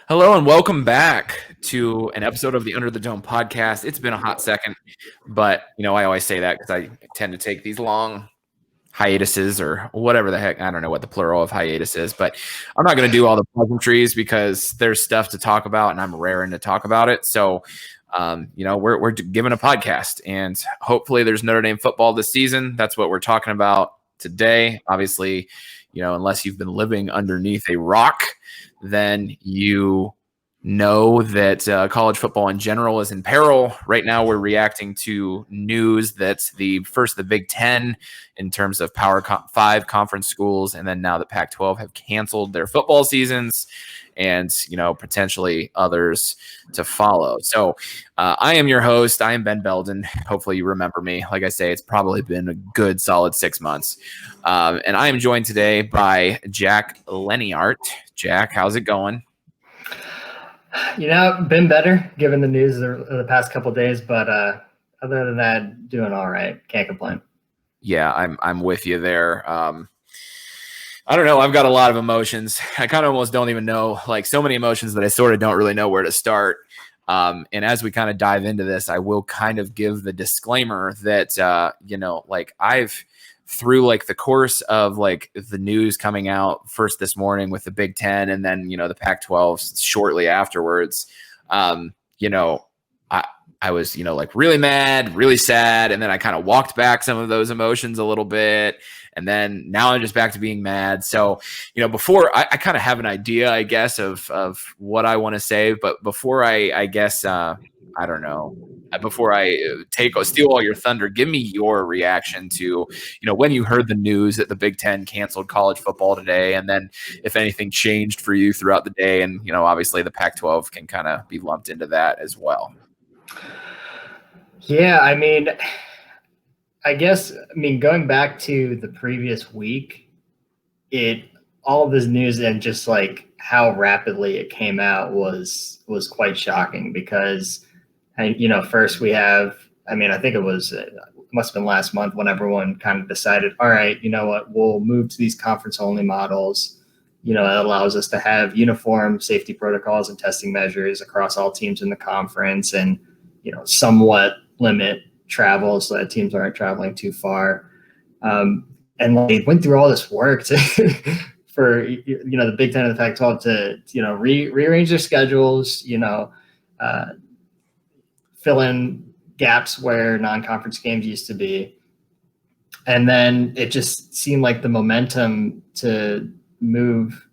Hello and welcome back to an episode of the Under the Dome podcast. It's been a hot second, but I always say that because I tend to take these long hiatuses or whatever the heck. I don't know what the plural of hiatus is, but I'm not going to do all the pleasantries because there's stuff to talk about and I'm raring to talk about it. So, we're giving a podcast and hopefully there's Notre Dame football this season. That's what we're talking about today. Obviously, unless you've been living underneath a rock, then you know that college football in general is in peril. Right now, we're reacting to news that's the Big Ten in terms of Power 5 conference schools, and then now the Pac-12 have canceled their football seasons, and potentially others to follow. So I am your host. I am Ben Belden. Hopefully you remember me. Like I say, it's probably been a good solid 6 months. And I am joined today by Jack Leniart. Jack, how's it going? Been better given the news of the past couple of days, but other than that, doing all right. Can't complain. Yeah, I'm with you there. I don't know. I've got a lot of emotions. I kind of almost don't even know, like so many emotions that I sort of don't really know where to start. And as we kind of dive into this, I will kind of give the disclaimer that, I've through like the course of like the news coming out first this morning with the Big Ten and then, the Pac-12 shortly afterwards, I was, like really mad, really sad. And then I kind of walked back some of those emotions a little bit. And then now I'm just back to being mad. So, before I kind of have an idea, I guess, of what I want to say. But before I don't know, before I steal all your thunder, give me your reaction to, when you heard the news that the Big Ten canceled college football today. And then if anything changed for you throughout the day. And, obviously the Pac-12 can kind of be lumped into that as well. Yeah, going back to the previous week, all of this news and just like how rapidly it came out was quite shocking because, first we have, I think it must have been last month when everyone kind of decided, all right, you know what, we'll move to these conference only models. It allows us to have uniform safety protocols and testing measures across all teams in the conference and, somewhat limit travel so that teams aren't traveling too far. And they went through all this work for the Big Ten and the Pac-12 to rearrange their schedules, fill in gaps where non-conference games used to be. And then it just seemed like the momentum to move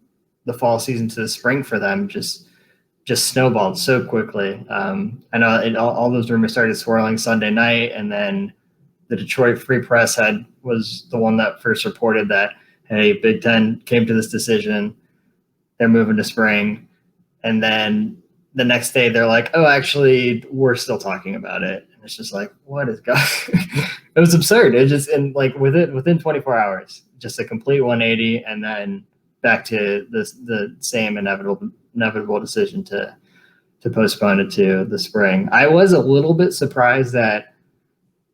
the fall season to the spring for them just snowballed so quickly. I know all those rumors started swirling Sunday night, and then the Detroit Free Press was the one that first reported that, hey, Big Ten came to this decision, they're moving to spring, and then the next day they're like, oh, actually, we're still talking about it. And it's just like, what is going? It was absurd. It just within 24 hours, just a complete 180, and then back to the same inevitable decision to postpone it to the spring. I was a little bit surprised that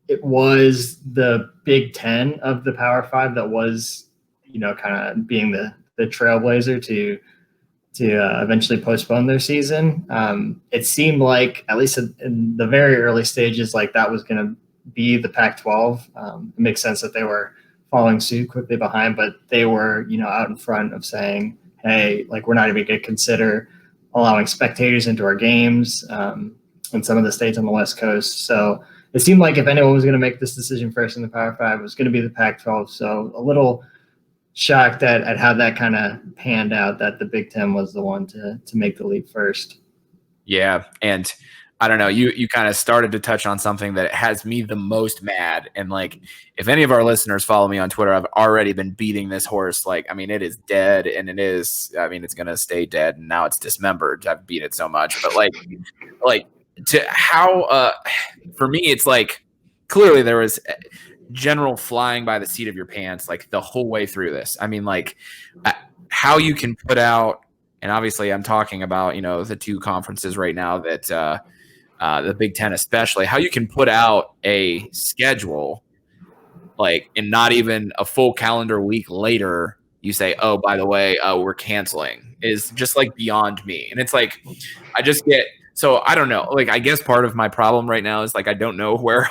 it was the Big Ten of the Power 5 that was, kind of being the trailblazer to eventually postpone their season. It seemed like, at least in the very early stages, like that was going to be the Pac-12. It makes sense that they were following suit quickly behind, but they were, out in front of saying, hey, like we're not even going to consider allowing spectators into our games in some of the states on the West Coast. So it seemed like if anyone was going to make this decision first in the Power 5, it was going to be the Pac-12. So a little shocked at how that kind of panned out, that the Big Ten was the one to make the leap first. Yeah, and I don't know, you kind of started to touch on something that has me the most mad. And like, if any of our listeners follow me on Twitter, I've already been beating this horse. Like, it is dead, and it's going to stay dead. And now it's dismembered. I've beat it so much, but to how, for me, it's like, clearly there was general flying by the seat of your pants, like the whole way through this. How you can put out, and obviously I'm talking about, the two conferences right now that, the Big Ten especially, how you can put out a schedule like, and not even a full calendar week later, you say, oh, by the way, we're canceling, is just like beyond me. And it's like, I just get, so I don't know. Like, I guess part of my problem right now is like, I don't know where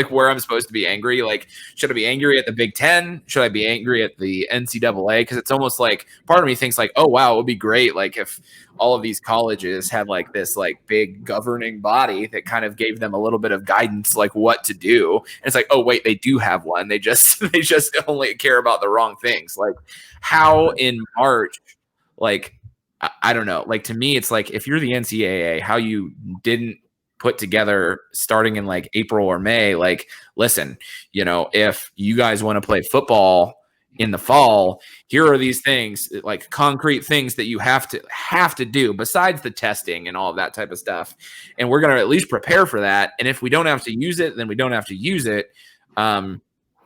where I'm supposed to be angry. Like, should I be angry at the Big Ten? Should I be angry at the NCAA? Because it's almost like part of me thinks like, oh, wow, it would be great. Like if all of these colleges had like this like big governing body that kind of gave them a little bit of guidance, like what to do. And it's like, oh, wait, they do have one. They just only care about the wrong things. Like how in March, like, I don't know. Like to me, it's like if you're the NCAA, how you didn't put together starting in like April or May, like, listen, if you guys want to play football in the fall, here are these things, like concrete things that you have to do besides the testing and all of that type of stuff. And we're going to at least prepare for that. And if we don't have to use it, then we don't have to use it. And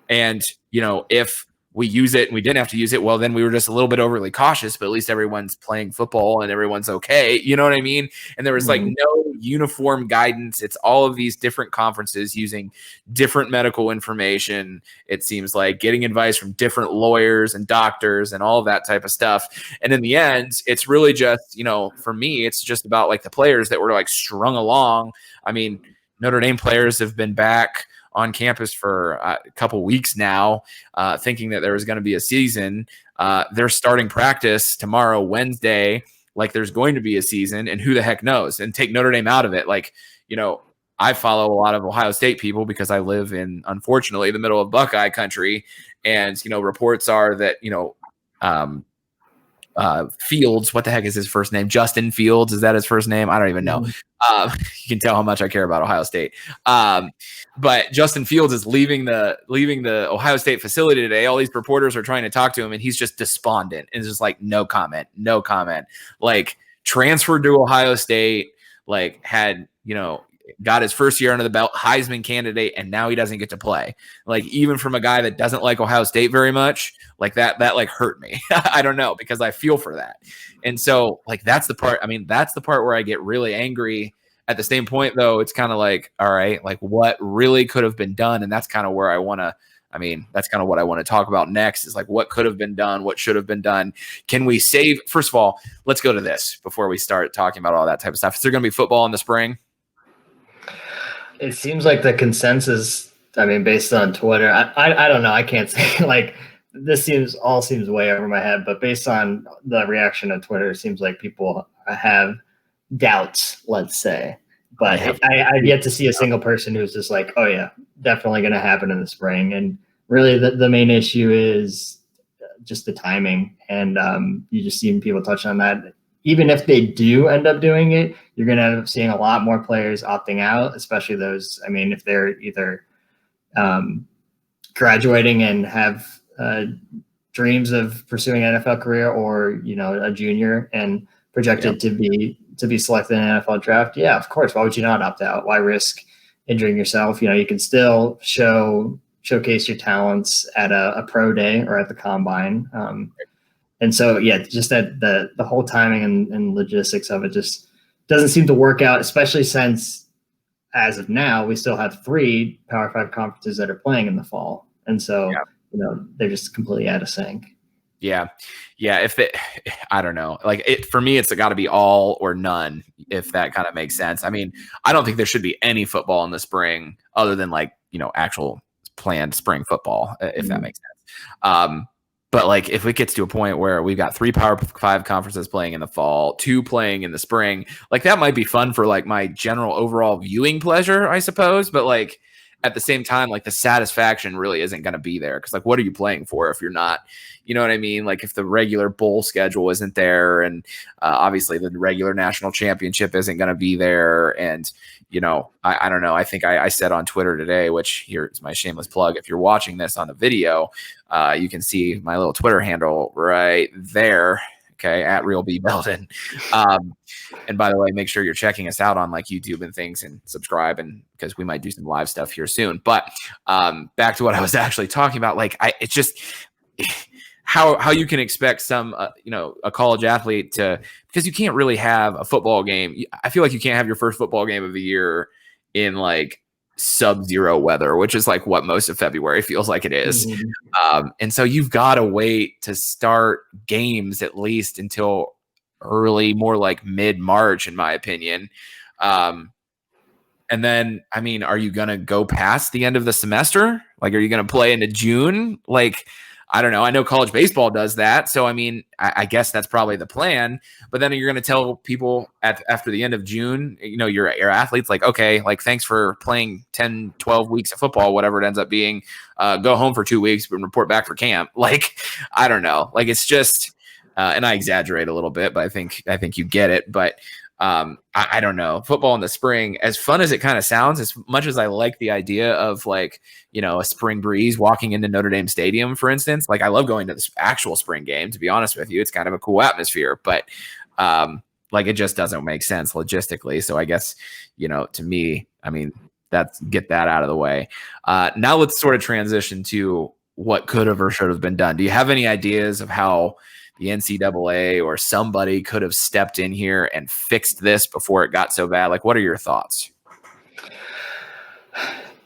if we use it and we didn't have to use it, well, then we were just a little bit overly cautious, but at least everyone's playing football and everyone's okay. You know what I mean? And there was like no uniform guidance. It's all of these different conferences using different medical information. It seems like getting advice from different lawyers and doctors and all of that type of stuff. And in the end, it's really just, for me, it's just about like the players that were like strung along. I mean, Notre Dame players have been back on campus for a couple weeks now, thinking that there was going to be a season. They're starting practice tomorrow, Wednesday, like there's going to be a season, and who the heck knows? And take Notre Dame out of it. Like, I follow a lot of Ohio State people because I live in, unfortunately, the middle of Buckeye country. And, reports are that, Fields, what the heck is his first name? Justin Fields, is that his first name? I don't even know. You can tell how much I care about Ohio State. But Justin Fields is leaving the Ohio State facility today. All these reporters are trying to talk to him, and he's just despondent and just like no comment. Like transferred to Ohio State, like had got his first year under the belt, Heisman candidate, and now he doesn't get to play. Like even from a guy that doesn't like Ohio State very much, like that like hurt me. I don't know, because I feel for that. And so like that's the part where I get really angry. At the same point though, it's kind of like, all right, like what really could have been done? And that's kind of where that's kind of what I want to talk about next, is like what could have been done, what should have been done. Can we save, first of all, let's go to this before we start talking about all that type of stuff. Is there going to be football in the spring? It seems like the consensus, based on Twitter, I don't know. I can't say like this seems way over my head, but based on the reaction on Twitter, it seems like people have doubts, let's say. But I've yet to see a single person who's just like, oh yeah, definitely going to happen in the spring. And really the main issue is just the timing. And you just see people touch on that. Even if they do end up doing it, you're going to end up seeing a lot more players opting out, especially those, if they're either graduating and have dreams of pursuing an NFL career, or, a junior and projected to be selected in an NFL draft. Yeah, of course. Why would you not opt out? Why risk injuring yourself? You can still showcase your talents at a pro day or at the combine. And so, yeah, just that the whole timing and logistics of it just doesn't seem to work out, especially since as of now, we still have 3 Power 5 conferences that are playing in the fall. And so, they're just completely out of sync. Yeah. I don't know. Like for me, it's got to be all or none, if that kind of makes sense. I don't think there should be any football in the spring other than actual planned spring football, if that makes sense. But like if it gets to a point where we've got 3 Power 5 conferences playing in the fall, 2 playing in the spring, like that might be fun for like my general overall viewing pleasure, I suppose. But like at the same time, like the satisfaction really isn't going to be there, because like what are you playing for if you're not, you know what I mean? Like if the regular bowl schedule isn't there, and obviously the regular national championship isn't going to be there, and I don't know. I think I said on Twitter today, which here's my shameless plug. If you're watching this on the video, you can see my little Twitter handle right there. Okay, at Real B Belden. And by the way, make sure you're checking us out on like YouTube and things, and subscribe, and because we might do some live stuff here soon. But back to what I was actually talking about. Like it's just how you can expect some a college athlete to, because you can't really have a football game. I feel like you can't have your first football game of the year in like sub-zero weather, which is like what most of February feels like it is. And so you've got to wait to start games at least until early, more like mid-March, in my opinion. And then, I mean, are you going to go past the end of the semester? Like, are you going to play into June? Like, I don't know. I know college baseball does that. So, I mean, I guess that's probably the plan. But then you're going to tell people after the end of June, you know, your athletes, like, okay, like, thanks for playing 10, 12 weeks of football, whatever it ends up being. Go home for 2 weeks and report back for camp. Like, I don't know. Like, it's just, and I exaggerate a little bit, but I think you get it. But I don't know. Football in the spring, as fun as it kind of sounds, as much as I like the idea of like, you know, a spring breeze walking into Notre Dame Stadium, for instance, like I love going to the actual spring game, to be honest with you. It's kind of a cool atmosphere, but like it just doesn't make sense logistically. So I guess, you know, to me, I mean, get that out of the way. Now let's sort of transition to what could have or should have been done. Do you have any ideas of how the NCAA or somebody could have stepped in here and fixed this before it got so bad? Like, what are your thoughts?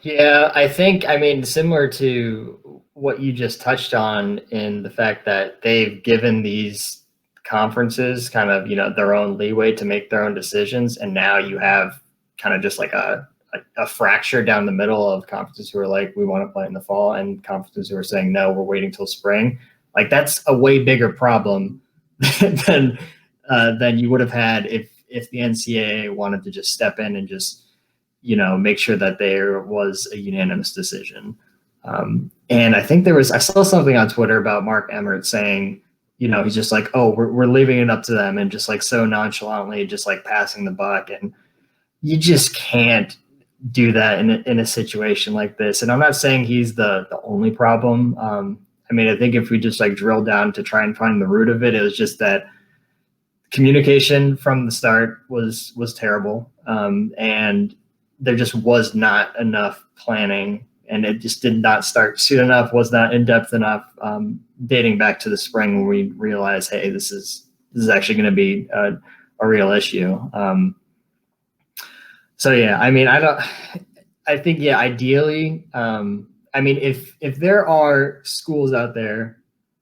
Yeah, I mean, similar to what you just touched on in the fact that they've given these conferences kind of, you know, their own leeway to make their own decisions. And now you have kind of just like a fracture down the middle of conferences who are like, we want to play in the fall, and conferences who are saying, no, we're waiting till spring. Like that's a way bigger problem than you would have had if the NCAA wanted to just step in and just, you know, make sure that there was a unanimous decision. And I think I saw something on Twitter about Mark Emmert saying, you know, he's just like, oh, we're leaving it up to them, and just like so nonchalantly, just like passing the buck. And you just can't do that in a situation like this. And I'm not saying he's the only problem. I mean, I think if we just like drill down to try and find the root of it, it was just that communication from the start was terrible. And there just was not enough planning, and it just did not start soon enough, was not in depth enough, dating back to the spring when we realized, hey, this is actually going to be a real issue. So yeah, I mean, I think, yeah, ideally, I mean, if there are schools out there,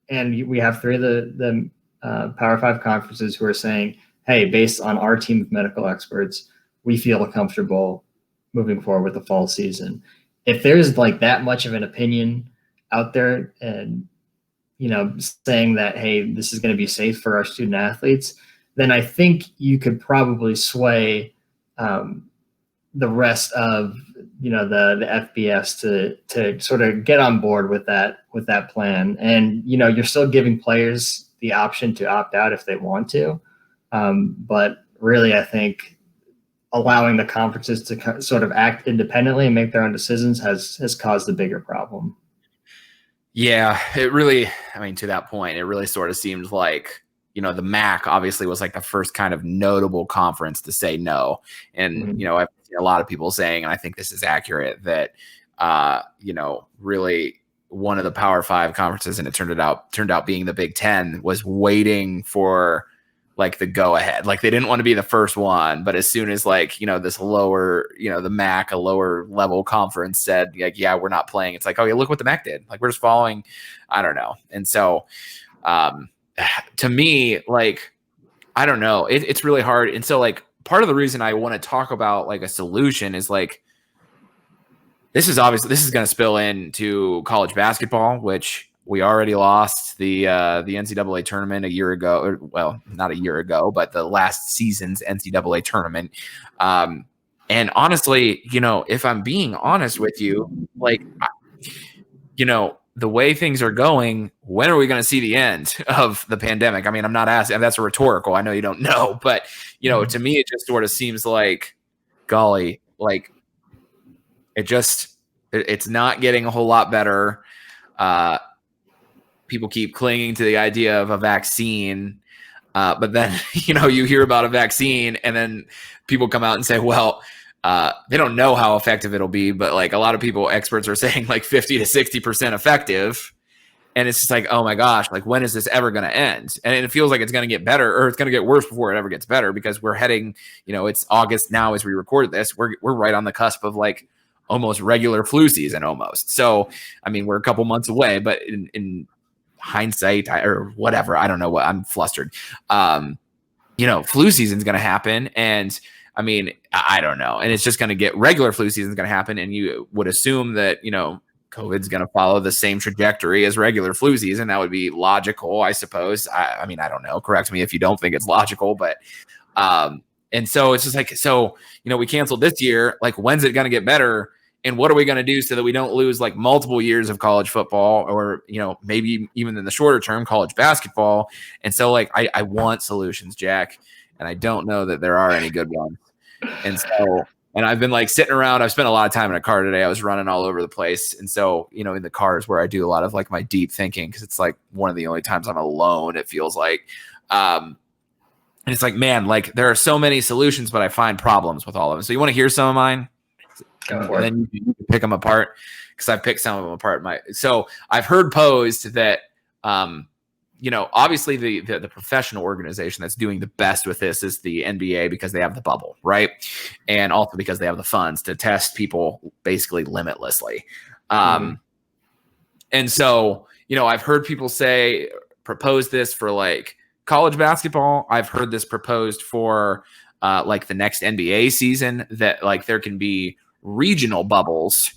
and we have three of the Power 5 conferences who are saying, hey, based on our team of medical experts, we feel comfortable moving forward with the fall season. If there's like that much of an opinion out there, and, you know, saying that, hey, this is going to be safe for our student athletes, then I think you could probably sway the rest of, you know, the FBS to sort of get on board with that plan. And, you know, you're still giving players the option to opt out if they want to. But really, I think allowing the conferences to sort of act independently and make their own decisions has caused the bigger problem. Yeah, it really, I mean, to that point, it really sort of seemed like, you know, the MAC obviously was like the first kind of notable conference to say no. And, you know, I've seen a lot of people saying, and I think this is accurate, that, you know, really one of the Power 5 conferences, and it turned out being the Big Ten, was waiting for like the go ahead. Like they didn't want to be the first one, but as soon as like, you know, this lower, you know, the MAC, a lower level conference said like, yeah, we're not playing. It's like, oh yeah, look what the MAC did. Like we're just following, I don't know. And so, to me, like, I don't know, it's really hard. And so like part of the reason I want to talk about like a solution is like, this is going to spill into college basketball, which we already lost the NCAA tournament a year ago, or, well, not a year ago, but the last season's NCAA tournament. And honestly, you know, if I'm being honest with you, like, you know, the way things are going, when are we going to see the end of the pandemic? I mean, I'm not asking, that's a rhetorical. I know you don't know, but, you know, to me, it just sort of seems like, golly, like it's not getting a whole lot better. People keep clinging to the idea of a vaccine. But then, you know, you hear about a vaccine and then people come out and say, well, they don't know how effective it'll be, but like a lot of people, experts are saying like 50 to 60% effective. And it's just like, oh my gosh, like when is this ever going to end? And it feels like it's going to get better, or it's going to get worse before it ever gets better, because we're heading, you know, it's August now as we record this. We're right on the cusp of like almost regular flu season almost. So, I mean, we're a couple months away, but in hindsight or whatever, I don't know what, I'm flustered. Flu season's going to happen. And I mean, I don't know. And it's just going to get regular flu season's going to happen. And you would assume that, COVID's going to follow the same trajectory as regular flu season. That would be logical, I suppose. I mean, I don't know. Correct me if you don't think it's logical, but, and so it's just like, we canceled this year. Like, when's it going to get better? And what are we going to do so that we don't lose like multiple years of college football or, maybe even in the shorter term, college basketball? And so like, I want solutions, Jack, and I don't know that there are any good ones. And I've been like sitting around. I've spent a lot of time in a car today. I was running all over the place. And so, in the cars where I do a lot of like my deep thinking, because it's like one of the only times I'm alone, it feels like. And it's like, man, like there are so many solutions, but I find problems with all of them. So you want to hear some of mine? And then you can pick them apart, because I've picked some of them apart. So I've heard posed that, obviously the professional organization that's doing the best with this is the NBA, because they have the bubble, right? And also because they have the funds to test people basically limitlessly. And so, I've heard people propose this for like college basketball. I've heard this proposed for like the next NBA season, that like there can be regional bubbles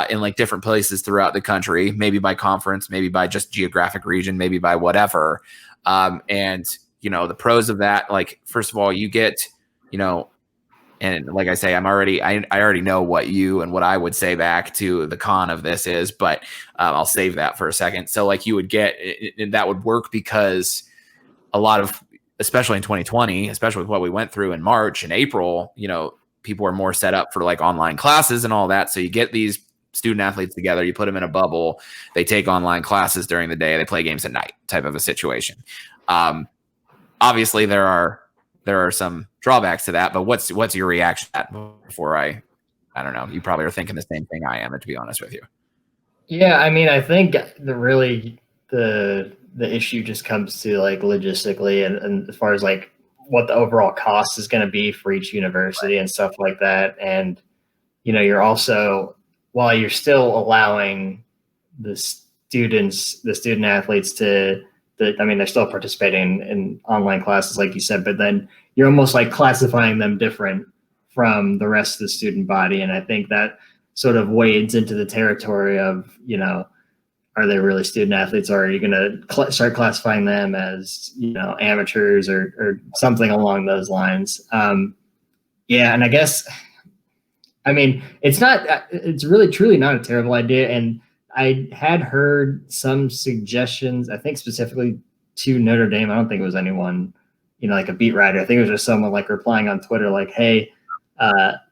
in like different places throughout the country, maybe by conference, maybe by just geographic region, maybe by whatever. And the pros of that, like, first of all, you get, and like I say, I already know what you and what I would say back to the con of this is, but I'll save that for a second. So like you would get, and that would work because a lot of, especially in 2020, especially with what we went through in March and April, people are more set up for like online classes and all that. So you get these student athletes together, you put them in a bubble, they take online classes during the day, they play games at night, type of a situation. Obviously there are some drawbacks to that, but what's your reaction to that before I don't know, you probably are thinking the same thing I am, to be honest with you. Yeah. I mean, I think the issue just comes to like logistically and as far as like what the overall cost is going to be for each university and stuff like that. And, you're also, while you're still allowing the student athletes they're still participating in online classes, like you said, but then you're almost like classifying them different from the rest of the student body. And I think that sort of wades into the territory of, are they really student athletes, or are you going to start classifying them as, amateurs or something along those lines? Yeah. And I guess, I mean, it's really truly not a terrible idea. And I had heard some suggestions, I think specifically to Notre Dame. I don't think it was anyone, like a beat writer. I think it was just someone like replying on Twitter, like, hey,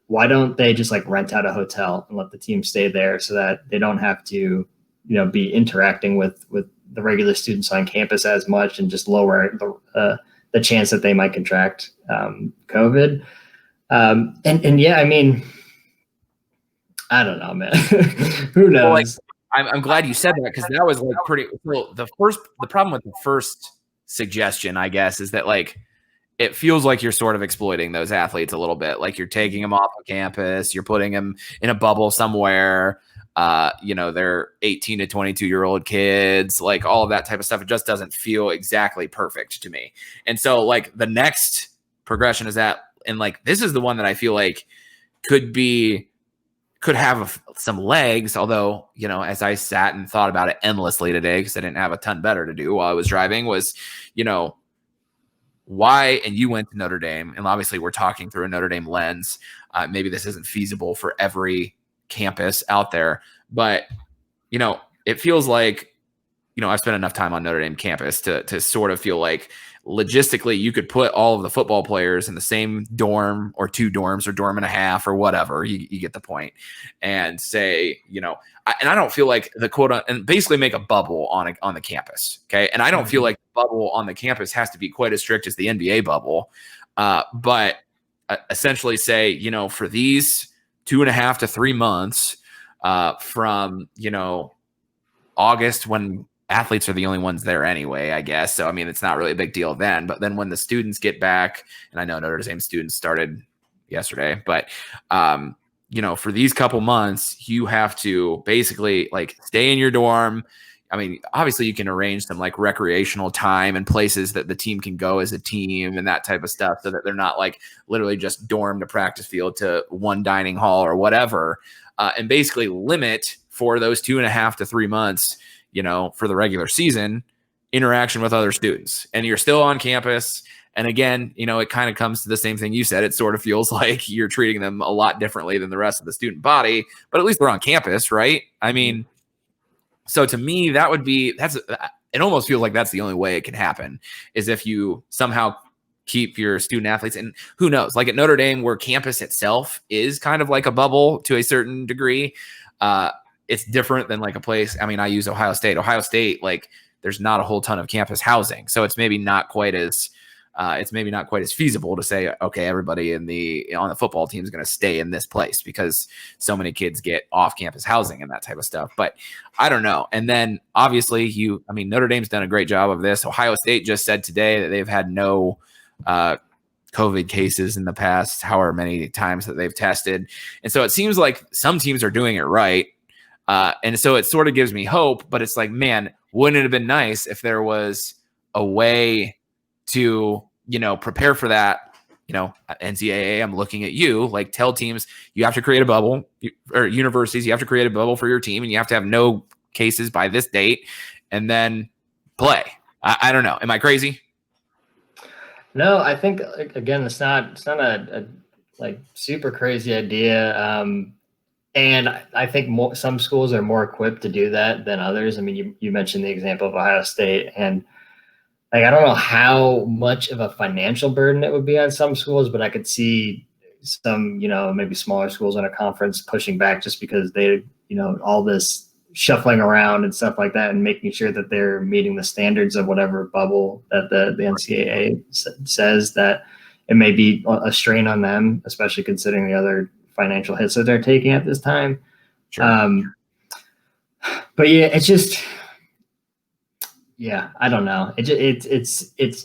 why don't they just like rent out a hotel and let the team stay there so that they don't have to, be interacting with the regular students on campus as much, and just lower the chance that they might contract COVID. And yeah, I mean, I don't know, man. Who knows? Well, like, I'm glad you said that, because that was like pretty. Well, the problem with the first suggestion, I guess, is that like it feels like you're sort of exploiting those athletes a little bit. Like you're taking them off of campus, you're putting them in a bubble somewhere. They're 18 to 22-year-old kids, like all of that type of stuff. It just doesn't feel exactly perfect to me. And so like the next progression is that, and like, this is the one that I feel like could have some legs. Although, as I sat and thought about it endlessly today, because I didn't have a ton better to do while I was driving, was, why, and you went to Notre Dame, and obviously we're talking through a Notre Dame lens. Maybe this isn't feasible for every campus out there, but it feels like I've spent enough time on Notre Dame campus to sort of feel like logistically you could put all of the football players in the same dorm or two dorms or dorm and a half or whatever, you get the point, and say, and I don't feel like the quote, and basically make a bubble on the campus. Okay. And I don't feel like the bubble on the campus has to be quite as strict as the NBA bubble. But essentially say, for these 2.5 to 3 months from, August, when athletes are the only ones there anyway, I guess. So, I mean, it's not really a big deal then, but then when the students get back, and I know Notre Dame students started yesterday, but for these couple months, you have to basically like stay in your dorm. I mean, obviously you can arrange some like recreational time and places that the team can go as a team and that type of stuff so that they're not like literally just dorm to practice field to one dining hall or whatever. And basically limit for those 2.5 to 3 months, for the regular season, interaction with other students. And you're still on campus. And again, it kind of comes to the same thing you said. It sort of feels like you're treating them a lot differently than the rest of the student body, but at least they're on campus, right? I mean, so to me, it almost feels like that's the only way it can happen is if you somehow keep your student athletes. And who knows, like at Notre Dame, where campus itself is kind of like a bubble to a certain degree, it's different than like a place. I mean, I use Ohio State. Ohio State, like there's not a whole ton of campus housing. So it's maybe not quite as feasible to say, okay, everybody on the football team is going to stay in this place because so many kids get off campus housing and that type of stuff. But I don't know. And then obviously Notre Dame's done a great job of this. Ohio State just said today that they've had no COVID cases in the past, however many times that they've tested. And so it seems like some teams are doing it right. And so it sort of gives me hope, but it's like, man, wouldn't it have been nice if there was a way to, prepare for that, NCAA, I'm looking at you, like tell teams you have to create a bubble, or universities, you have to create a bubble for your team and you have to have no cases by this date and then play. I don't know. Am I crazy? No, I think again, it's not a like super crazy idea. And I think some schools are more equipped to do that than others. I mean, you mentioned the example of Ohio State, and like, I don't know how much of a financial burden it would be on some schools, but I could see some, maybe smaller schools in a conference pushing back just because they, all this shuffling around and stuff like that and making sure that they're meeting the standards of whatever bubble that the NCAA says, that it may be a strain on them, especially considering the other financial hits that they're taking at this time. Sure. But yeah, it's just... Yeah, I don't know. It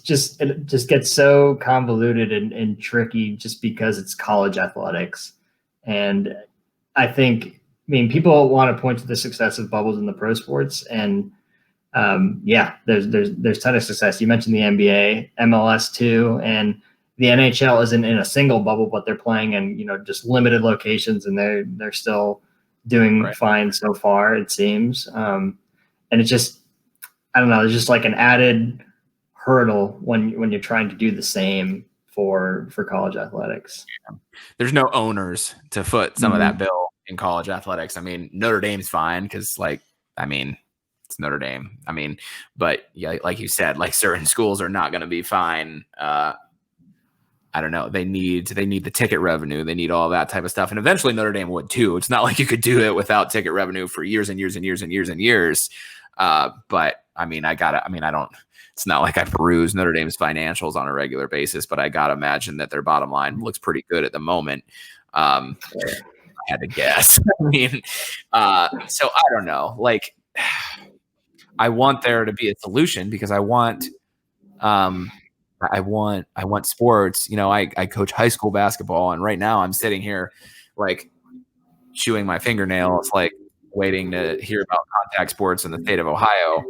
just gets so convoluted and tricky just because it's college athletics. And I think, people want to point to the success of bubbles in the pro sports, and there's ton of success. You mentioned the NBA, MLS too, and the NHL isn't in a single bubble, but they're playing in just limited locations, and they're still doing fine so far, it seems. And it's just, I don't know, there's just like an added hurdle when you're trying to do the same for college athletics. Yeah. There's no owners to foot some of that bill in college athletics. I mean, Notre Dame's fine because it's Notre Dame. But yeah, like you said, like certain schools are not going to be fine. I don't know. They need the ticket revenue. They need all that type of stuff. And eventually Notre Dame would too. It's not like you could do it without ticket revenue for years and years and years and years and years. But it's not like I peruse Notre Dame's financials on a regular basis, but I got to imagine that their bottom line looks pretty good at the moment. I had to guess. So I don't know. Like, I want there to be a solution because I want sports. I coach high school basketball, and right now I'm sitting here like chewing my fingernails, like waiting to hear about contact sports in the state of Ohio.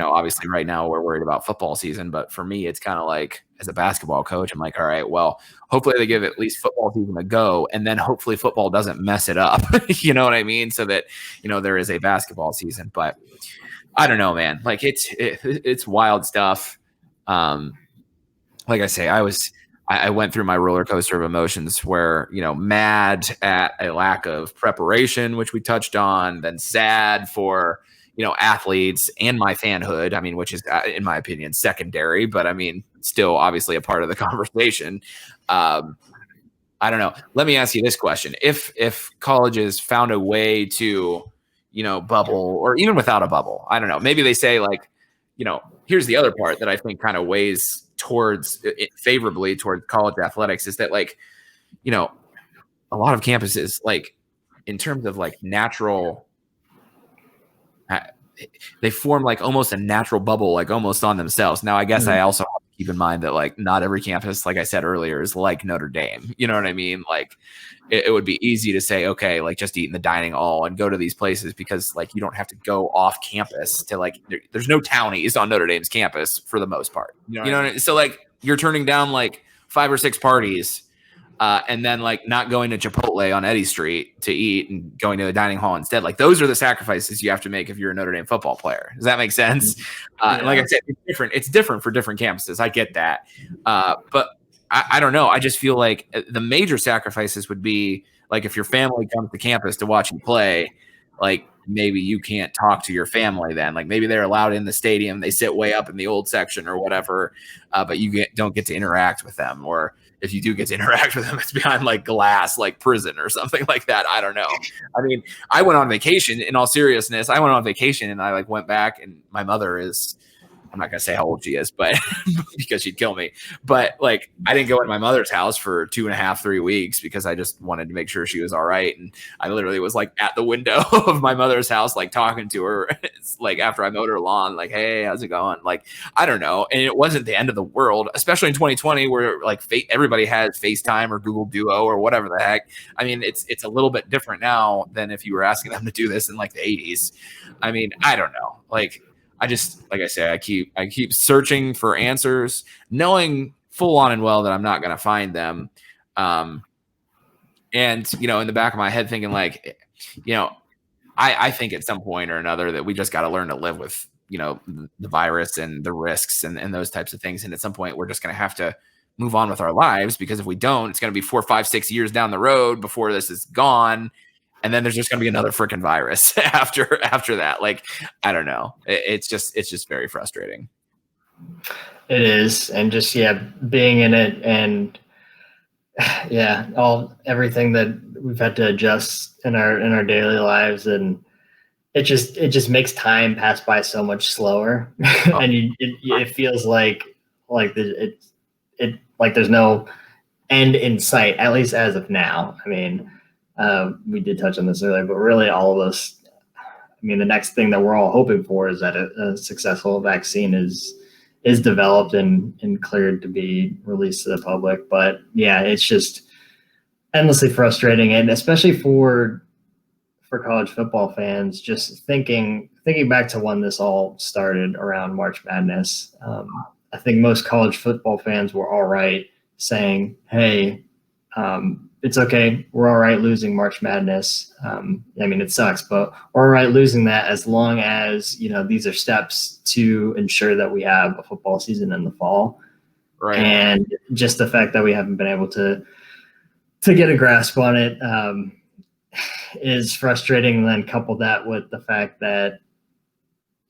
Obviously right now we're worried about football season, but for me, it's kind of like, as a basketball coach, I'm like, all right, well, hopefully they give at least football season a go. And then hopefully football doesn't mess it up. You know what I mean? So that, there is a basketball season, but I don't know, man. Like it's wild stuff. Like I say, I went through my roller coaster of emotions where, mad at a lack of preparation, which we touched on, then sad for, athletes and my fanhood, which is, in my opinion, secondary, but still obviously a part of the conversation. I don't know. Let me ask you this question. If colleges found a way to, bubble, or even without a bubble, I don't know, maybe they say like, here's the other part that I think kind of weighs favorably towards college athletics is that, like, a lot of campuses, like in terms of like natural, they form like almost a natural bubble, like almost on themselves. Now, I guess I also have to keep in mind that like not every campus, like I said earlier, is like Notre Dame. You know what I mean? Like it would be easy to say, okay, like just eat in the dining hall and go to these places because like you don't have to go off campus to like there's no townies on Notre Dame's campus for the most part. You know what I mean? So like you're turning down like 5 or 6 parties. And then like not going to Chipotle on Eddy Street to eat and going to the dining hall instead. Like those are the sacrifices you have to make if you're a Notre Dame football player. Does that make sense? And like I said, it's different. It's different for different campuses. I get that. But I don't know. I just feel like the major sacrifices would be like if your family comes to campus to watch you play, like maybe you can't talk to your family then. Like maybe they're allowed in the stadium. They sit way up in the old section or whatever, but you don't get to interact with them. Or if you do get to interact with them, it's behind like glass, like prison or something like that. I don't know. I mean, I went on vacation in all seriousness. I went on vacation and I like went back and my mother is, I'm not going to say how old she is, but because she'd kill me. But like, I didn't go to my mother's house for 2.5, 3 weeks because I just wanted to make sure she was all right. And I literally was like at the window of my mother's house, like talking to her, like after I mowed her lawn, like, hey, how's it going? Like, I don't know. And it wasn't the end of the world, especially in 2020 where like everybody has FaceTime or Google Duo or whatever the heck. I mean, it's a little bit different now than if you were asking them to do this in like the 80s. I mean, I don't know. Like, I just, like I say, I keep searching for answers, knowing full on and well that I'm not going to find them. And, you know, in the back of my head thinking like, you know, I think at some point or another that we just got to learn to live with, you know, the virus and the risks and those types of things. And at some point we're just going to have to move on with our lives because if we don't, it's going to be 4, 5, 6 years down the road before this is gone. And then there's just going to be another freaking virus after that. Like, I don't know. It's just very frustrating. It is. And just, being in it and everything that we've had to adjust in our daily lives. And it just makes time pass by so much slower. And it feels like there's no end in sight, at least as of now. I mean, we did touch on this earlier, but really all of us, I mean, the next thing that we're all hoping for is that a successful vaccine is developed and cleared to be released to the public. But yeah, it's just endlessly frustrating. And especially for college football fans, just thinking back to when this all started around March Madness, I think most college football fans were all right saying, hey, it's okay. We're all right losing March Madness. I mean, it sucks, but we're all right losing that as long as, you know, these are steps to ensure that we have a football season in the fall. Right. And just the fact that we haven't been able to get a grasp on it is frustrating. And then couple that with the fact that,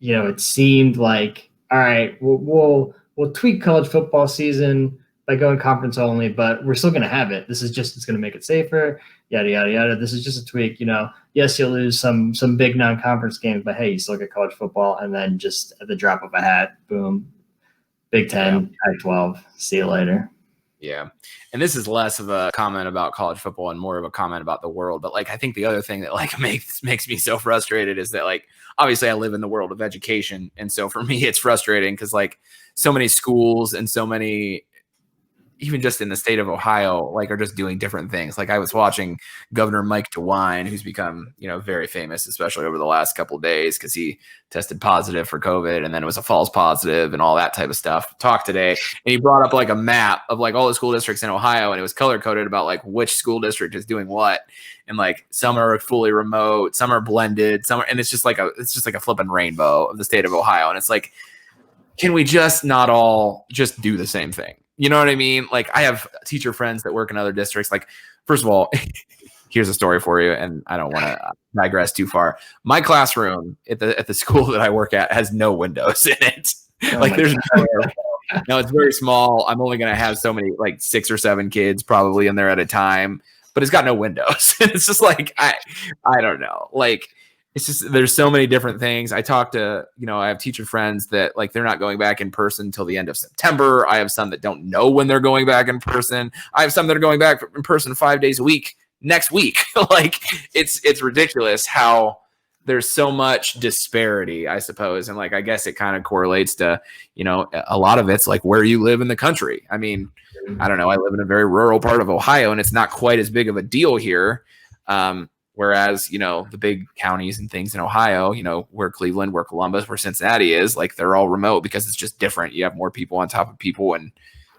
you know, it seemed like, all right, we'll tweak college football season by going conference only, but we're still going to have it. This is just, it's going to make it safer, yada, yada, yada. This is just a tweak, you know, yes, you'll lose some big non-conference games, but hey, you still get college football. And then just at the drop of a hat, boom, Big Ten, Pac-12, see you later. Yeah. And this is less of a comment about college football and more of a comment about the world. But like, I think the other thing that like makes me so frustrated is that like, obviously I live in the world of education. And so for me, it's frustrating because like so many schools and so many, even just in the state of Ohio, like are just doing different things. Like I was watching Governor Mike DeWine, who's become, you know, very famous, especially over the last couple of days because he tested positive for COVID and then it was a false positive and all that type of stuff. Talk today. And he brought up like a map of like all the school districts in Ohio and it was color coded about like which school district is doing what. And like some are fully remote, some are blended, and it's just like a flipping rainbow of the state of Ohio. And it's like, can we just not all just do the same thing? You know what I mean? Like I have teacher friends that work in other districts. Like, first of all, here's a story for you, and I don't want to digress too far. My classroom at the school that I work at has no windows in it. Like there's no, it's very small. I'm only going to have so many, like 6 or 7 kids probably in there at a time, but it's got no windows. It's just like, I don't know. Like, it's just, there's so many different things. I talk to, you know, I have teacher friends that like, they're not going back in person until the end of September. I have some that don't know when they're going back in person. I have some that are going back in person 5 days a week next week. Like it's ridiculous how there's so much disparity, I suppose. And like, I guess it kind of correlates to, a lot of it's like where you live in the country. I mean, I don't know. I live in a very rural part of Ohio, and it's not quite as big of a deal here. Whereas, the big counties and things in Ohio, where Cleveland, where Columbus, where Cincinnati is, like they're all remote because it's just different. You have more people on top of people, and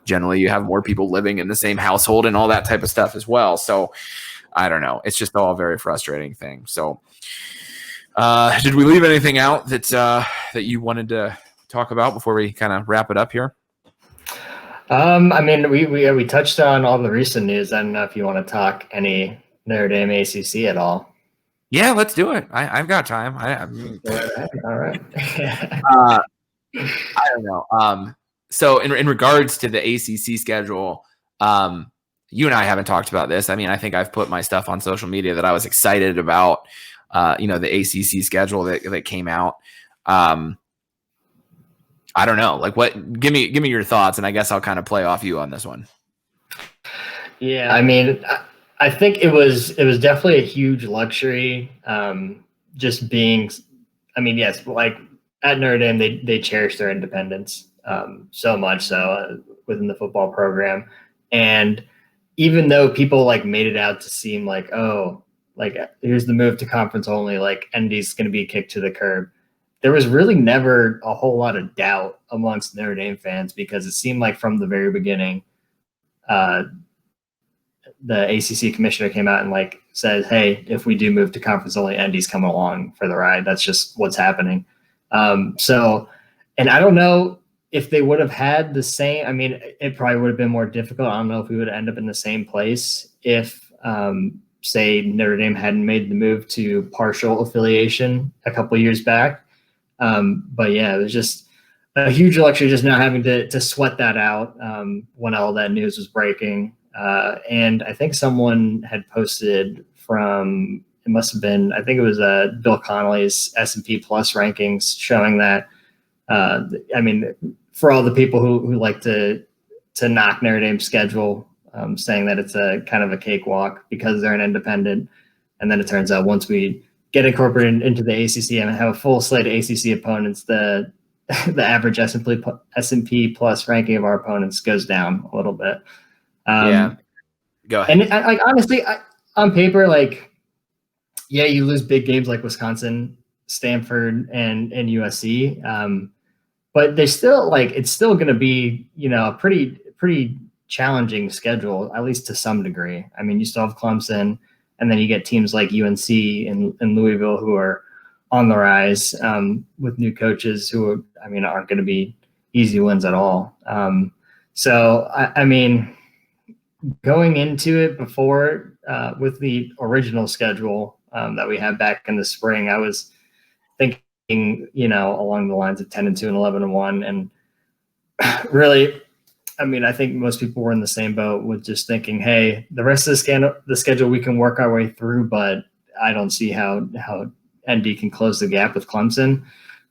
generally you have more people living in the same household and all that type of stuff as well. So I don't know. It's just all a very frustrating thing. So did we leave anything out that you wanted to talk about before we kind of wrap it up here? I mean, we touched on all the recent news. I don't know if you want to talk any Notre Dame ACC at all. Yeah, let's do it. I've got time. All right. I don't know. So in regards to the ACC schedule, you and I haven't talked about this. I mean, I think I've put my stuff on social media that I was excited about, the ACC schedule that came out. I don't know. Like, give me your thoughts, and I guess I'll kind of play off you on this one. Yeah, I mean, I think it was definitely a huge luxury. Just being, I mean, yes, like at Notre Dame, they cherish their independence so much so within the football program, and even though people like made it out to seem like, oh, like here's the move to conference only, like ND's going to be kicked to the curb, there was really never a whole lot of doubt amongst Notre Dame fans, because it seemed like from the very beginning, the ACC commissioner came out and like said, hey, if we do move to conference only, ND's coming along for the ride. That's just what's happening. So, and I don't know if they would have had the same, I mean, it probably would have been more difficult. I don't know if we would end up in the same place if, say, Notre Dame hadn't made the move to partial affiliation a couple of years back. But yeah, it was just a huge luxury just not having to sweat that out when all that news was breaking. And I think someone had posted from, it must have been, I think it was Bill Connolly's S&P Plus rankings showing that, I mean, for all the people who like to knock Notre Dame's schedule, saying that it's a kind of a cakewalk because they're an independent. And then it turns out once we get incorporated into the ACC and have a full slate of ACC opponents, the average S&P Plus ranking of our opponents goes down a little bit. Yeah, go ahead. And like honestly, on paper, like, yeah, you lose big games like Wisconsin, Stanford, and USC, but they still like it's still going to be a pretty challenging schedule, at least to some degree. I mean, you still have Clemson, and then you get teams like UNC and Louisville who are on the rise with new coaches who aren't going to be easy wins at all. So I mean, going into it before with the original schedule that we had back in the spring, I was thinking, along the lines of 10-2 and 11-1, and really, I mean, I think most people were in the same boat with just thinking, hey, the rest of the schedule we can work our way through, but I don't see how ND can close the gap with Clemson.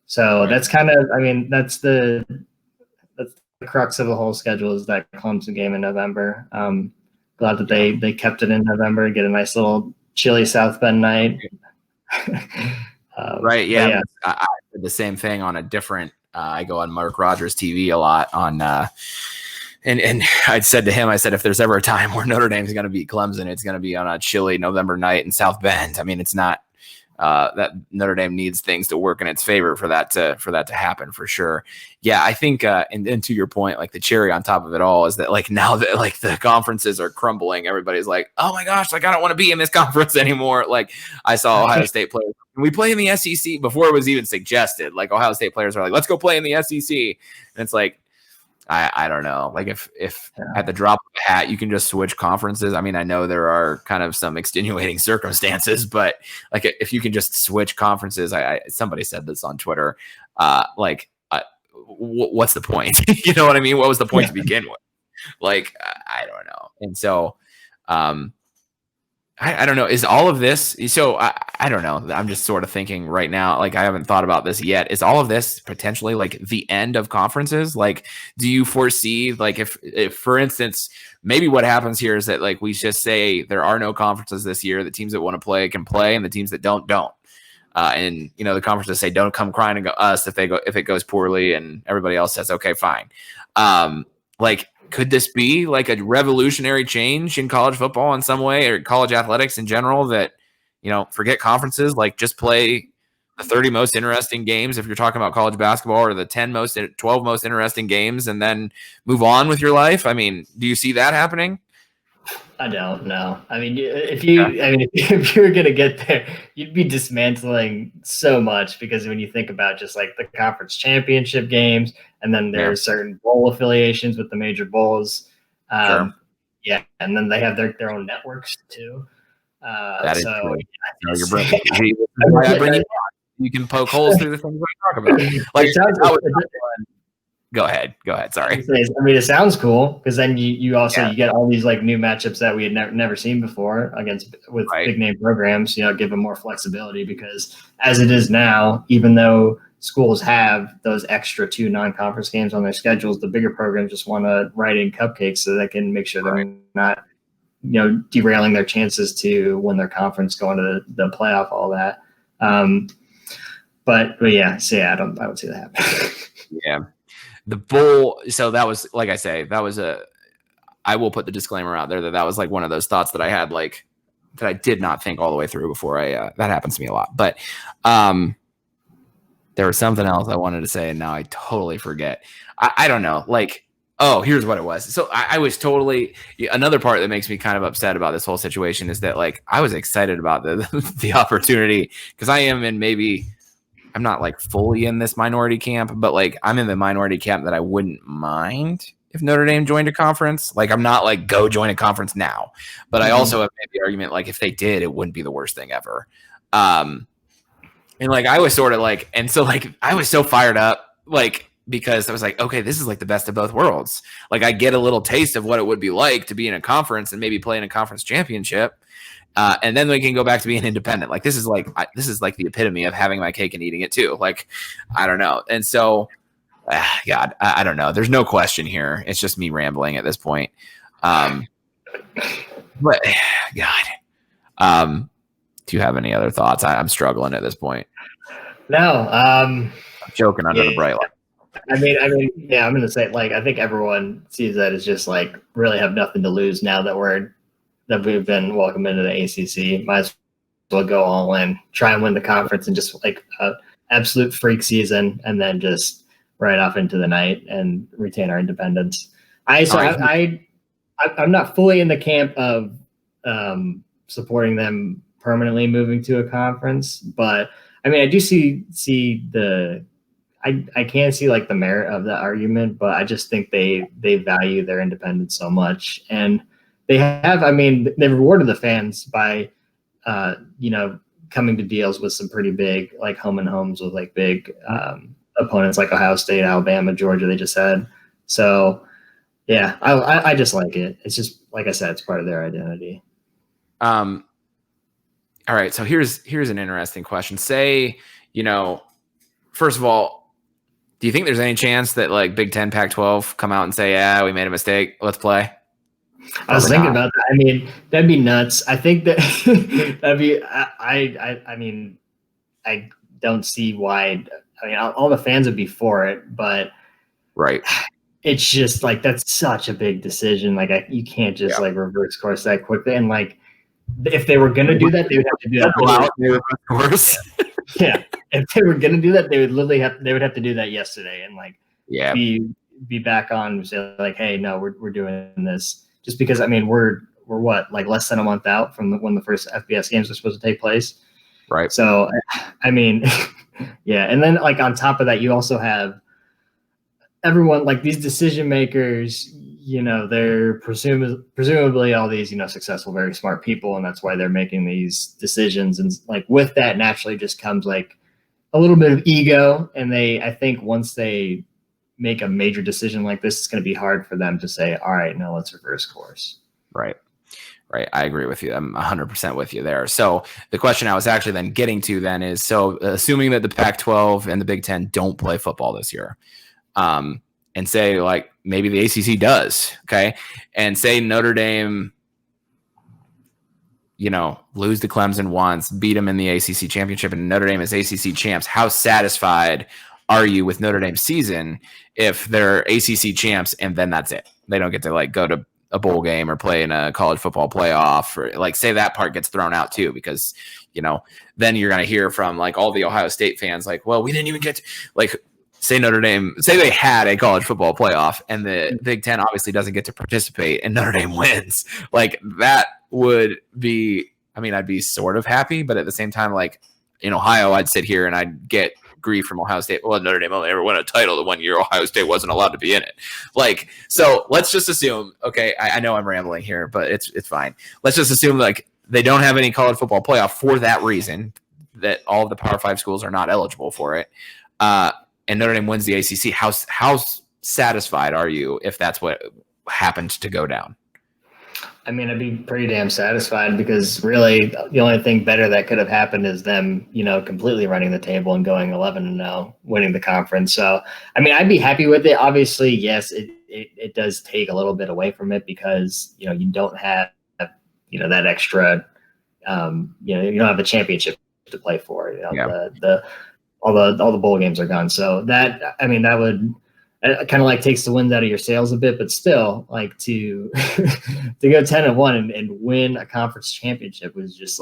So right. That's kind of, I mean, that's the crux of the whole schedule is that Clemson game in November. Glad that they kept it in November and get a nice little chilly South Bend night. Right. Yeah. Yeah. I did the same thing on a different, I go on Mark Rogers TV a lot on, and I said to him, I said, if there's ever a time where Notre Dame is going to beat Clemson, it's going to be on a chilly November night in South Bend. I mean, it's not that Notre Dame needs things to work in its favor for that to happen for sure. Yeah, I think, and to your point, like the cherry on top of it all is that like now that like the conferences are crumbling, everybody's like, oh my gosh, like I don't want to be in this conference anymore. Like I saw Ohio State players. We play in the SEC before it was even suggested. Like Ohio State players are like, let's go play in the SEC, and it's like, I don't know. Like if at the drop of a hat you can just switch conferences. I mean, I know there are kind of some extenuating circumstances, but like if you can just switch conferences, somebody said this on Twitter. What's the point? You know what I mean? What was the point to begin with? Like I don't know. And so, I don't know. Is all of this? So I don't know. I'm just sort of thinking right now, like I haven't thought about this yet. Is all of this potentially like the end of conferences? Like, do you foresee like if for instance, maybe what happens here is that like we just say there are no conferences this year. The teams that want to play can play, and the teams that don't. And the conferences say don't come crying to go us if it goes poorly, and everybody else says okay, fine. Could this be like a revolutionary change in college football in some way, or college athletics in general, that forget conferences, like just play the 30 most interesting games if you're talking about college basketball, or the 12 most interesting games, and then move on with your life? I mean, do you see that happening? I don't know. I mean, if you were going to get there, you'd be dismantling so much, because when you think about just like the conference championship games, and then there are certain bowl affiliations with the major bowls. Sure. Yeah. And then they have their own networks too. That is true. Yeah, you can poke holes through the things we talk about. Like, Go ahead. Sorry. I mean, it sounds cool, because then you also you get all these like new matchups that we had never seen before with big name programs. Give them more flexibility, because as it is now, even though schools have those extra 2 non-conference games on their schedules, the bigger programs just want to write in cupcakes so they can make sure they're not derailing their chances to win their conference, going to the playoff, all that. But yeah, so yeah, I don't see that happening. Yeah. The bowl. So that was, like I say, I will put the disclaimer out there that was like one of those thoughts that I had, like, that I did not think all the way through before that happens to me a lot. But there was something else I wanted to say, and now I totally forget. I don't know. Like, oh, here's what it was. So I was totally, another part that makes me kind of upset about this whole situation is that, like, I was excited about the opportunity, because I am I'm not like fully in this minority camp, but like I'm in the minority camp that I wouldn't mind if Notre Dame joined a conference. Like, I'm not like go join a conference now, but I also have made the argument, like, if they did, it wouldn't be the worst thing ever. And like, I was sort of like, and so like, I was so fired up, like, because I was like, okay, this is like the best of both worlds. Like, I get a little taste of what it would be like to be in a conference and maybe play in a conference championship. And then we can go back to being independent. Like, this is like the epitome of having my cake and eating it too. Like, I don't know. And so, God, I don't know. There's no question here. It's just me rambling at this point. But God, do you have any other thoughts? I'm struggling at this point. No, I'm joking under the bright light. I mean, yeah, I'm going to say, like, I think everyone sees that as just like really have nothing to lose now that we've been welcomed into the ACC. Might as well go all in, try and win the conference, and just like an absolute freak season, and then just right off into the night and retain our independence. I'm not fully in the camp of supporting them permanently moving to a conference, but I mean, I do see I can't see like the merit of the argument, but I just think they value their independence so much, and they've rewarded the fans by, coming to deals with some pretty big, like, home and homes with like big opponents like Ohio State, Alabama, Georgia. They just had. So yeah, I just like it. It's just, like I said, it's part of their identity. All right. So here's an interesting question. Say, first of all, do you think there's any chance that like Big Ten, Pac-12 come out and say, yeah, we made a mistake, let's play? I was thinking about that. I mean, that'd be nuts. I think that that'd be. I mean, I don't see why. I mean, all the fans would be for it, but right. It's just like, that's such a big decision. Like, you can't just like reverse course that quickly. And like, if they were gonna do that, they would have to do that. Of course. Yeah, if they were gonna do that, they would have to do that yesterday, and like, be back on and say like, hey, no, we're doing this. Just because, I mean, we're what, like less than a month out from when the first FBS games are supposed to take place. Right. So, I mean, yeah. And then like on top of that, you also have everyone, like these decision makers, they're presumably all these, successful, very smart people. And that's why they're making these decisions. And like with that naturally just comes like a little bit of ego. And I think once they make a major decision like this, it's going to be hard for them to say, all right, now let's reverse course. Right. I agree with you. I'm 100% with you there. So the question I was actually then getting to then is, so assuming that the Pac-12 and the Big Ten don't play football this year, and say like maybe the ACC does, okay, and say Notre Dame lose to Clemson once, beat them in the ACC championship, and Notre Dame is ACC champs, how satisfied are you with Notre Dame's season if they're ACC champs and then that's it? They don't get to go to a bowl game or play in a college football playoff, or say that part gets thrown out too, because then you're going to hear from all the Ohio State fans well, we didn't even get to say Notre Dame, say they had a college football playoff and the Big Ten obviously doesn't get to participate and Notre Dame wins. That would be, I'd be sort of happy, but at the same time, in Ohio, I'd sit here and I'd get grief from Ohio State. Well, Notre Dame only ever won a title the 1 year Ohio State wasn't allowed to be in it. So let's just assume, okay, I know I'm rambling here, but it's fine. Let's just assume they don't have any college football playoff for that reason, that all of the Power 5 schools are not eligible for it. And Notre Dame wins the ACC. How satisfied are you if that's what happened to go down? I'd be pretty damn satisfied, because really the only thing better that could have happened is them, completely running the table and going 11-0, winning the conference. So, I'd be happy with it. Obviously, yes, it does take a little bit away from it, because, you don't have, that extra, you don't have the championship to play for. All the bowl games are gone. So that would kind of takes the wind out of your sails a bit, but still to go 10-1 and win a conference championship was just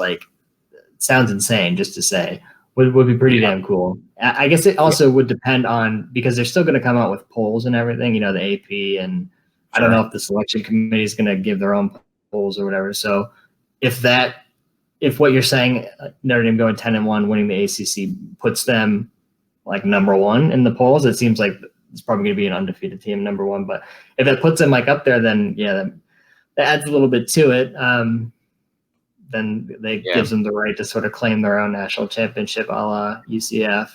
sounds insane just to say. Would be pretty damn cool. I guess it also would depend on, because they're still going to come out with polls and everything, the AP, and I don't know if the selection committee is going to give their own polls or whatever. So if what you're saying, Notre Dame going 10-1, winning the ACC, puts them number one in the polls, it seems like it's probably going to be an undefeated team, number one. But if it puts them up there, then that adds a little bit to it. Then they gives them the right to sort of claim their own national championship, a la UCF.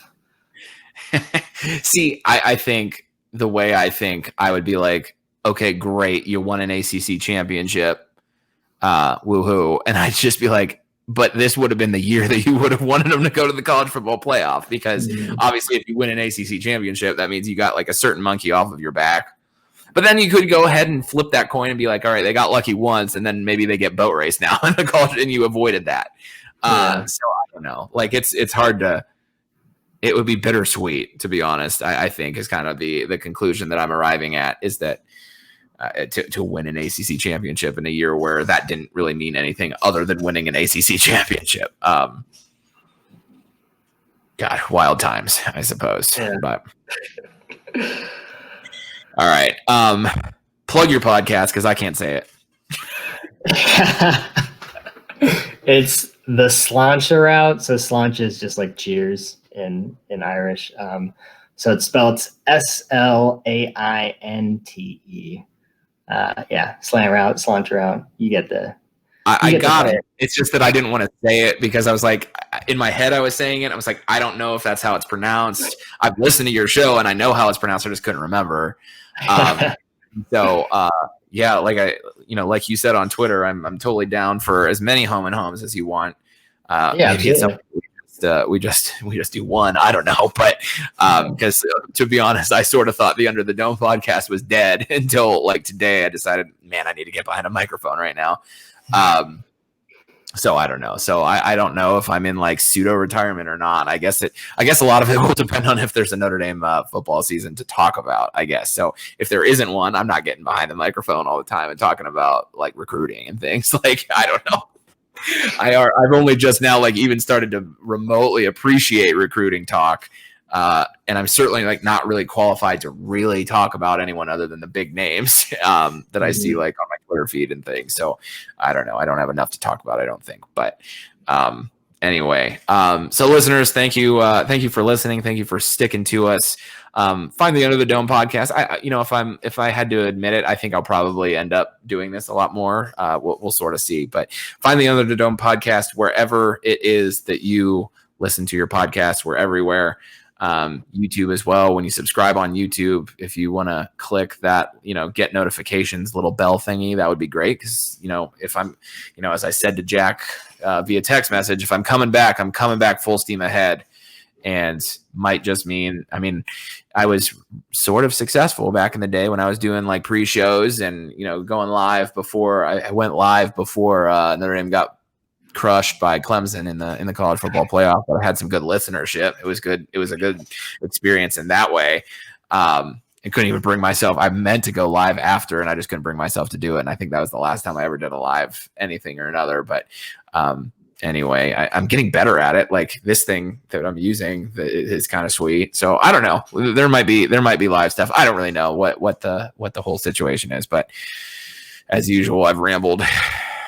See, I think the way I would be okay, great, you won an ACC championship, woohoo, and I'd just be but this would have been the year that you would have wanted them to go to the college football playoff, because obviously if you win an ACC championship, that means you got a certain monkey off of your back. But then you could go ahead and flip that coin and be all right, they got lucky once, and then maybe they get boat race now in the college, and you avoided that. So I don't know. It's hard to. It would be bittersweet, to be honest. I think is kind of the conclusion that I'm arriving at, is that to win an ACC championship in a year where that didn't really mean anything other than winning an ACC championship. God, wild times, I suppose. Yeah. But. All right. Plug your podcast, because I can't say it. It's the Sláinte Route. So Sláinte is just like cheers in Irish. So it's spelled Slainte. Sláinte Route. You get the. I got it. It's just that I didn't want to say it, because I was in my head I was saying it. I was I don't know if that's how it's pronounced. I've listened to your show and I know how it's pronounced. I just couldn't remember. So like you said on Twitter, I'm totally down for as many home and homes as you want. Maybe it's something we just do one. I don't know, but because to be honest, I sort of thought the Under the Dome podcast was dead until today. I decided, man, I need to get behind a microphone right now. So I don't know. So I don't know if I'm in pseudo retirement or not. I guess a lot of it will depend on if there's a Notre Dame football season to talk about, I guess. So if there isn't one, I'm not getting behind the microphone all the time and talking about recruiting and things. I don't know. I've only just now even started to remotely appreciate recruiting talk. And I'm certainly not really qualified to really talk about anyone other than the big names that I see on my Twitter feed and things. So I don't know. I don't have enough to talk about, I don't think. But anyway, so listeners, thank you for listening. Thank you for sticking to us. Find the Under the Dome podcast. If I had to admit it, I think I'll probably end up doing this a lot more. We'll sort of see. But find the Under the Dome podcast wherever it is that you listen to your podcast. We're everywhere. YouTube as well. When you subscribe on YouTube, if you want to click that, get notifications, little bell thingy, that would be great. Because, if I'm, as I said to Jack via text message, if I'm coming back full steam ahead. And might just mean, I was sort of successful back in the day when I was doing pre-shows and, going live before I went live before Notre Dame got crushed by Clemson in the college football playoff, but I had some good listenership. It was good. It was a good experience in that way. I couldn't even bring myself. I meant to go live after, and I just couldn't bring myself to do it. And I think that was the last time I ever did a live anything or another. But anyway, I'm getting better at it. Like this thing that I'm using is kind of sweet. So I don't know. There might be live stuff. I don't really know what the whole situation is. But as usual, I've rambled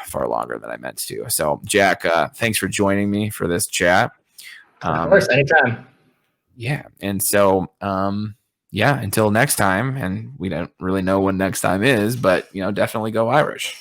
far longer than I meant to. So Jack, thanks for joining me for this chat. Of course, anytime. Yeah, and so. Yeah, until next time, and we don't really know when next time is, but definitely go Irish.